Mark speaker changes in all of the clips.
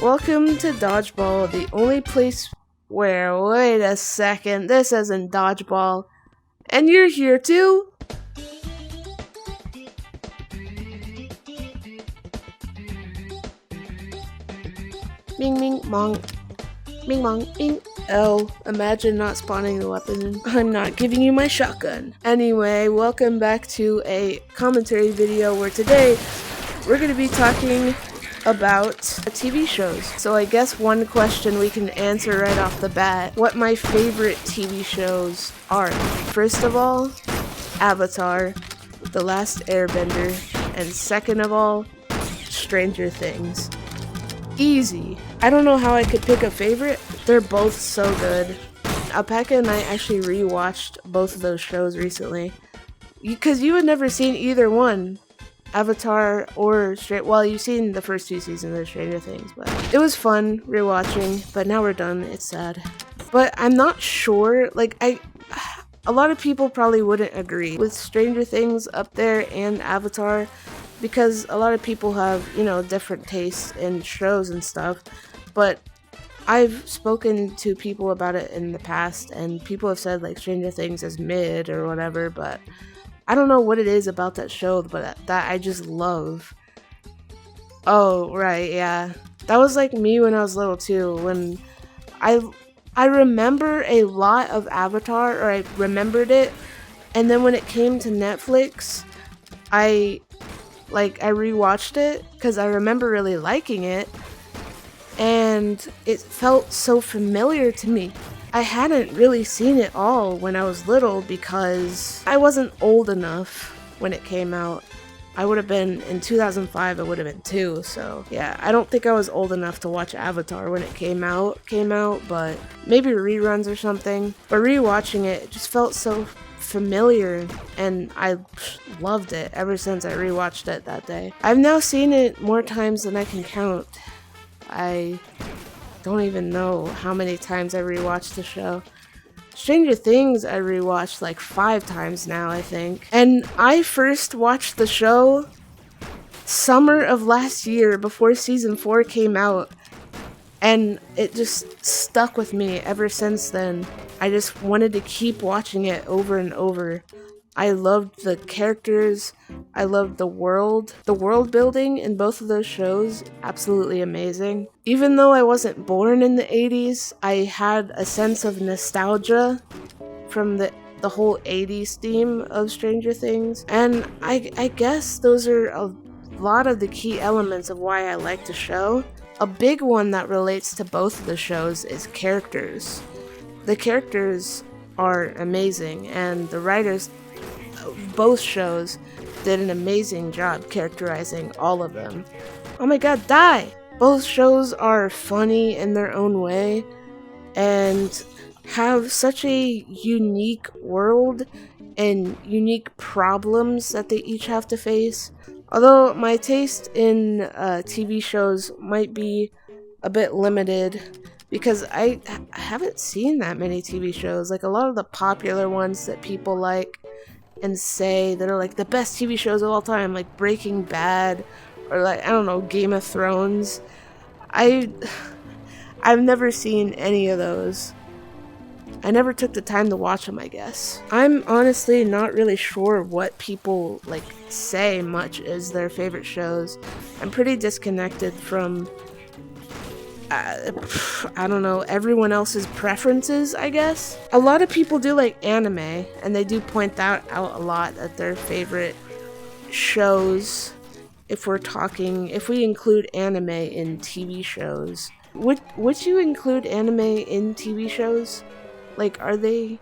Speaker 1: Welcome to Dodgeball, the only place where, wait a second, this isn't Dodgeball. And you're here too? Ming ming mong. Ming mong ming. Oh, imagine not spawning the weapon. I'm not giving you my shotgun. Anyway, welcome back to a commentary video where today we're going to be talking about TV shows. So I guess one question we can answer right off the bat, what my favorite TV shows are. First of all, Avatar, The Last Airbender, and second of all, Stranger Things. Easy. I don't know how I could pick a favorite. They're both so good. Alpaca and I actually rewatched both of those shows recently. Because you had never seen either one. Avatar or well, you've seen the first two seasons of Stranger Things, but it was fun rewatching, but now we're done. It's sad. But I'm not sure, a lot of people probably wouldn't agree with Stranger Things up there and Avatar, because a lot of people have, different tastes in shows and stuff, but I've spoken to people about it in the past, and people have said, Stranger Things is mid or whatever, but I don't know what it is about that show, but that I just love. Oh, right, yeah. That was like me when I was little too, when I remember a lot of Avatar, or I remembered it, and then when it came to Netflix, I rewatched it, because I remember really liking it, and it felt so familiar to me. I hadn't really seen it all when I was little because I wasn't old enough when it came out. I would have been, in 2005, I would have been 2, so yeah, I don't think I was old enough to watch Avatar when it came out, but maybe reruns or something. But rewatching it just felt so familiar, and I loved it ever since I rewatched it that day. I've now seen it more times than I can count. I don't even know how many times I rewatched the show. Stranger Things I rewatched 5 times now, I think. And I first watched the show summer of last year before season 4 came out. And it just stuck with me ever since then. I just wanted to keep watching it over and over. I loved the characters, I loved the world building in both of those shows, absolutely amazing. Even though I wasn't born in the 80s, I had a sense of nostalgia from the whole 80s theme of Stranger Things, and I guess those are a lot of the key elements of why I like the show. A big one that relates to both of the shows is characters. The characters are amazing, and the writers both shows did an amazing job characterizing all of them. Oh my god, die! Both shows are funny in their own way and have such a unique world and unique problems that they each have to face. Although my taste in TV shows might be a bit limited because I haven't seen that many TV shows. A lot of the popular ones that people like and say that are the best TV shows of all time, like Breaking Bad or I don't know, Game of Thrones. I've never seen any of those. I never took the time to watch them, I guess. I'm honestly not really sure what people say much is their favorite shows. I'm pretty disconnected from I don't know, everyone else's preferences, I guess. A lot of people do like anime, and they do point that out a lot at their favorite shows. If we include anime in TV shows. Would you include anime in TV shows? Are they?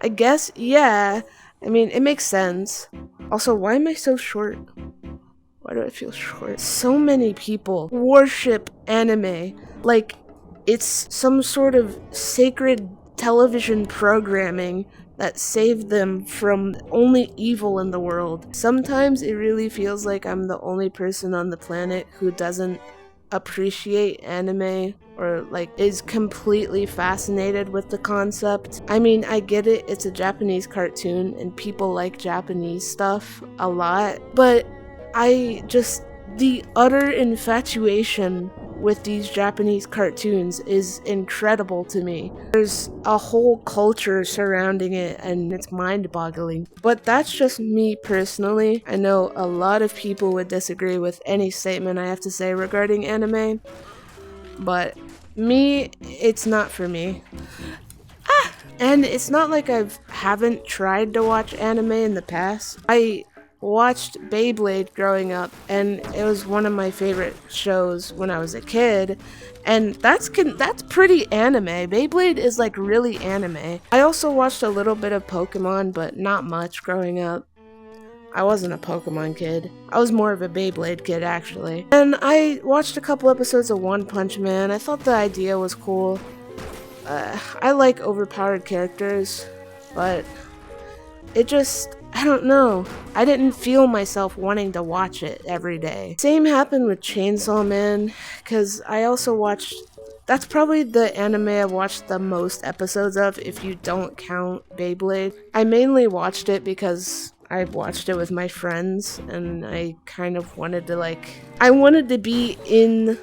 Speaker 1: I guess, yeah. I mean, it makes sense. Also, why am I so short? Why do I feel short? So many people worship anime like it's some sort of sacred television programming that saved them from only evil in the world. Sometimes it really feels like I'm the only person on the planet who doesn't appreciate anime or is completely fascinated with the concept. I mean, I get it, it's a Japanese cartoon and people like Japanese stuff a lot, but the utter infatuation with these Japanese cartoons is incredible to me. There's a whole culture surrounding it and it's mind-boggling. But that's just me personally. I know a lot of people would disagree with any statement I have to say regarding anime, but me, it's not for me. And it's not like I haven't tried to watch anime in the past. I watched Beyblade growing up, and it was one of my favorite shows when I was a kid, and that's pretty anime. Beyblade is like really anime. I also watched a little bit of Pokemon, but not much growing up. I wasn't a Pokemon kid. I was more of a Beyblade kid, actually. And I watched a couple episodes of One Punch Man. I thought the idea was cool. I like overpowered characters, but it just, I don't know. I didn't feel myself wanting to watch it every day. Same happened with Chainsaw Man, because I also watched, that's probably the anime I've watched the most episodes of if you don't count Beyblade. I mainly watched it because I watched it with my friends, and I kind of wanted to I wanted to be in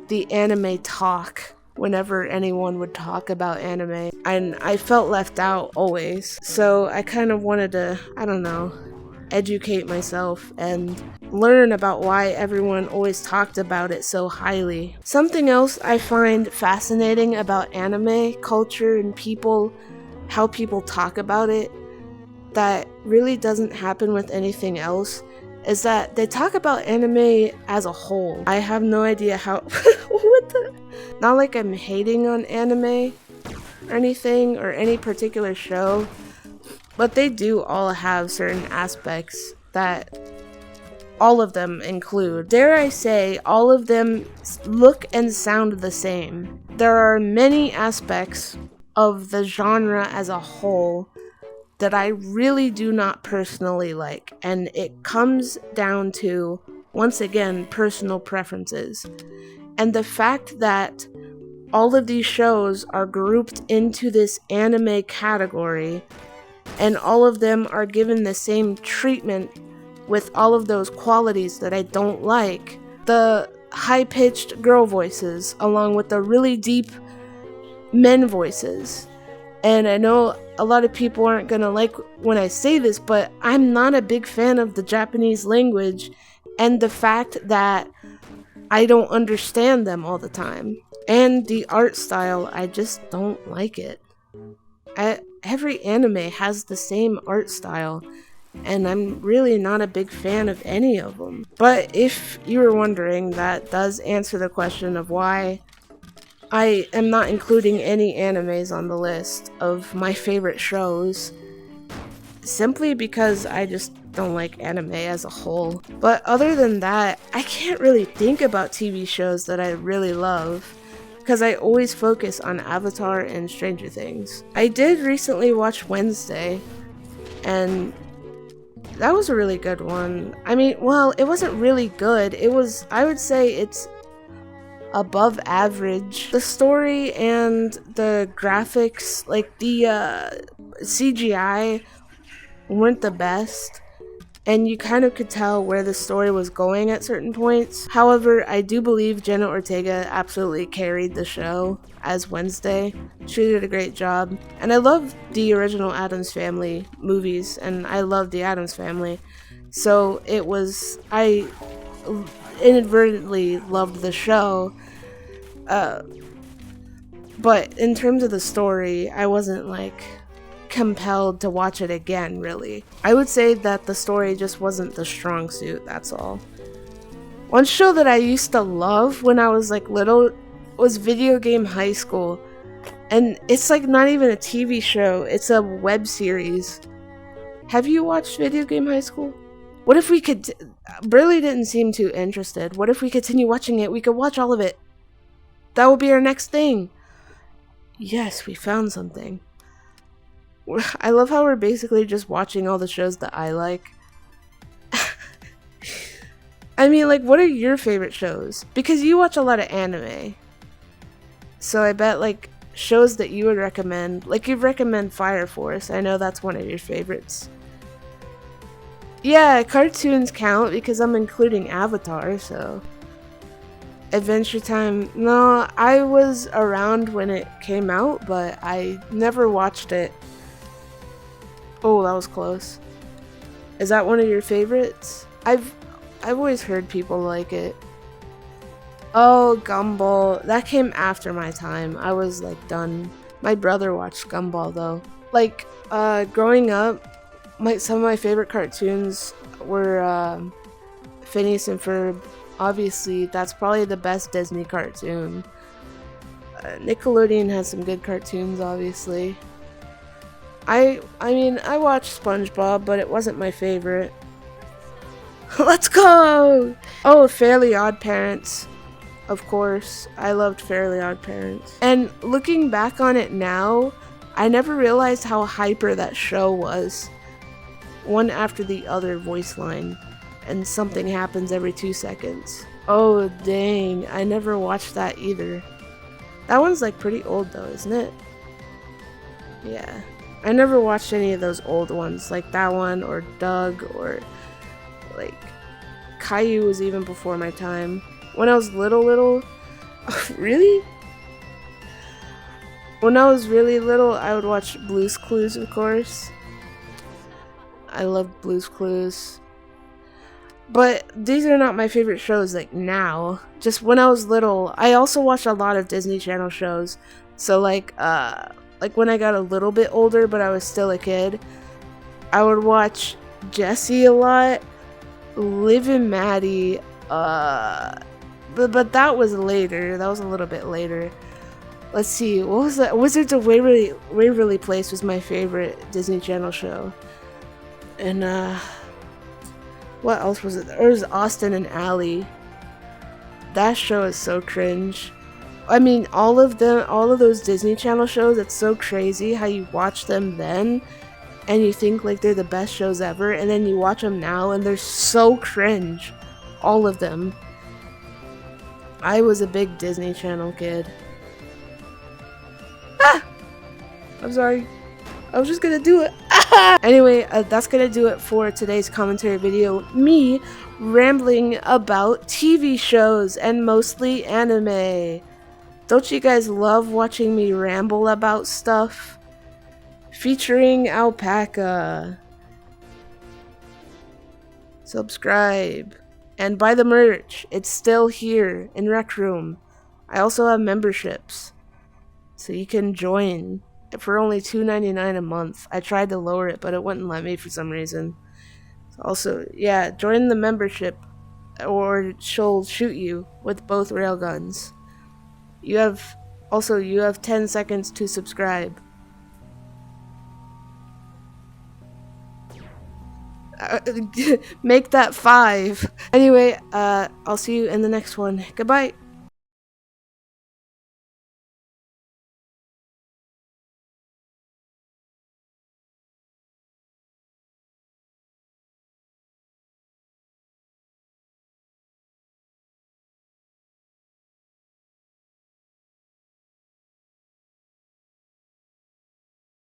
Speaker 1: the anime talk whenever anyone would talk about anime, and I felt left out always. So I kind of wanted to, I don't know, educate myself and learn about why everyone always talked about it so highly. Something else I find fascinating about anime culture and people, how people talk about it, that really doesn't happen with anything else, is that they talk about anime as a whole. I have no idea how what the, not like I'm hating on anime or anything or any particular show, but they do all have certain aspects that all of them include. Dare I say, all of them look and sound the same. There are many aspects of the genre as a whole that I really do not personally like, and it comes down to, once again, personal preferences. And the fact that all of these shows are grouped into this anime category, and all of them are given the same treatment with all of those qualities that I don't like. The high-pitched girl voices, along with the really deep men voices. And I know a lot of people aren't gonna like when I say this, but I'm not a big fan of the Japanese language and the fact that I don't understand them all the time. And the art style, I just don't like it. Every anime has the same art style, and I'm really not a big fan of any of them. But if you were wondering, that does answer the question of why I am not including any animes on the list of my favorite shows, simply because I just don't like anime as a whole. But other than that, I can't really think about TV shows that I really love, because I always focus on Avatar and Stranger Things. I did recently watch Wednesday, and that was a really good one. I mean, well, it wasn't really good. It was, I would say it's above average. The story and the graphics, like the CGI, weren't the best, and you kind of could tell where the story was going at certain points. However, I do believe Jenna Ortega absolutely carried the show as Wednesday. She did a great job, and I love the original Addams Family movies, and I love the Addams Family, so it was, I inadvertently loved the show, but in terms of the story, I wasn't compelled to watch it again, really. I would say that the story just wasn't the strong suit, that's all. One show that I used to love when I was little was Video Game High School, and it's not even a TV show, it's a web series. Have you watched Video Game High School? What if we could, Burley didn't seem too interested. What if we continue watching it? We could watch all of it. That will be our next thing. Yes, we found something. I love how we're basically just watching all the shows that I like. I mean, what are your favorite shows? Because you watch a lot of anime. So I bet, shows that you would recommend, you'd recommend Fire Force. I know that's one of your favorites. Yeah, cartoons count because I'm including Avatar, so. Adventure Time. No, I was around when it came out, but I never watched it. Oh, that was close. Is that one of your favorites? I've always heard people like it. Oh, Gumball. That came after my time. I was like done. My brother watched Gumball though. Like, growing up, some of my favorite cartoons were Phineas and Ferb. Obviously, that's probably the best Disney cartoon. Nickelodeon has some good cartoons, obviously. I mean, I watched SpongeBob, but it wasn't my favorite. Let's go! Oh, Fairly Odd Parents. Of course, I loved Fairly Odd Parents. And looking back on it now, I never realized how hyper that show was. One after the other voice line, and something happens every 2 seconds. Oh dang, I never watched that either. That one's like pretty old though, isn't it? Yeah. I never watched any of those old ones, like that one, or Doug, or like Caillou was even before my time. When I was little, really? When I was really little, I would watch Blue's Clues, of course. I loved Blue's Clues. But these are not my favorite shows like now. Just when I was little, I also watched a lot of Disney Channel shows. So like when I got a little bit older, but I was still a kid, I would watch Jessie a lot, Liv and Maddie, but that was later. That was a little bit later. Let's see, what was that? Wizards of Waverly Place was my favorite Disney Channel show. And what else was it? There was Austin and Ally. That show is so cringe. I mean, all of those Disney Channel shows, it's so crazy how you watch them then and you think like they're the best shows ever, and then you watch them now and they're so cringe. All of them. I was a big Disney Channel kid. Ah! I'm sorry. I was just gonna do it. Anyway, that's gonna do it for today's commentary video. Me rambling about TV shows and mostly anime. Don't you guys love watching me ramble about stuff? Featuring Alpaca. Subscribe. And buy the merch. It's still here in Rec Room. I also have memberships, so you can join for only $2.99 a month. I tried to lower it, but it wouldn't let me for some reason. Also, yeah, join the membership or she'll shoot you with both railguns. You have 10 seconds to subscribe. Make that 5. Anyway, I'll see you in the next one. Goodbye.